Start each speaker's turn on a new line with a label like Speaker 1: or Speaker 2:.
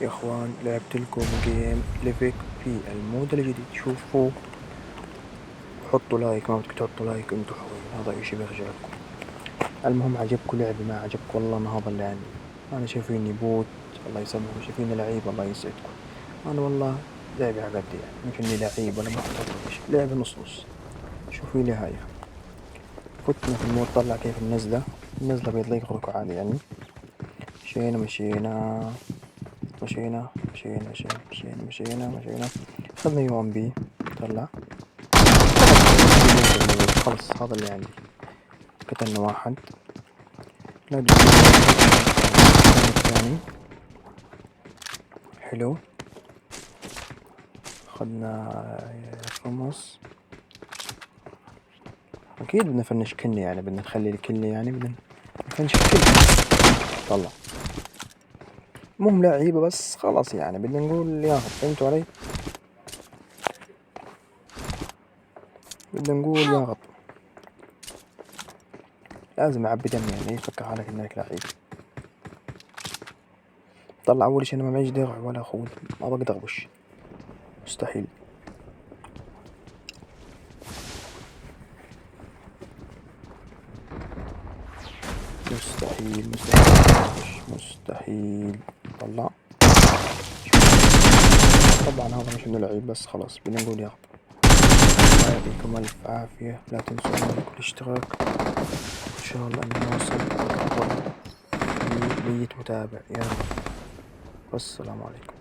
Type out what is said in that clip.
Speaker 1: يا اخوان لعبت لكم جيم ليفك في المود الجديد، شوفوا حطوا لايك، ما بدكم تحطوا لايك انتوا حرين، هذا اشي بيرجعكم. المهم عجبكم لعبي ما عجبكم والله انا هذا اللي عندي. انا شايفيني بوت الله يسامحكم، شايفيني لعيب الله يسعدكم. انا والله لعبي على قدي يعني، مش اني لعيب ولا محترف ولا شي، لعبي نص نص. شوفي لي هاي، فتنا في المود، طلع كيف النزلة بيطلقوا عادي يعني. مشينا. خذنا يو ام بي، طلع خلص هذا اللي عندي. قتلنا واحد، لا الثاني حلو. خدنا خمس. اكيد بدنا نفنش كني يعني، بدنا نخلي الكلي يعني، بدنا نفنش الكل. طلع مو لعيبة بس خلاص يعني، بدنا نقول ياخذ، فهمتوا علي؟ بدنا نقول ياخذ، لازم اعبي دم يعني، يفكر حالك انك لعيب. طلع اول شي انا ما معيش درع ولا خوذ، ما بقدر اغبش، مستحيل. مستحيل. طلع طبعا هذا مش انه لعيب بس خلاص بدنا نقول ياخذ. الله يعطيكم الف عافية، لا تنسوا اللايك والاشتراك، ان شاء الله انه نوصل اكبر 100 متابع يا رب. والسلام عليكم.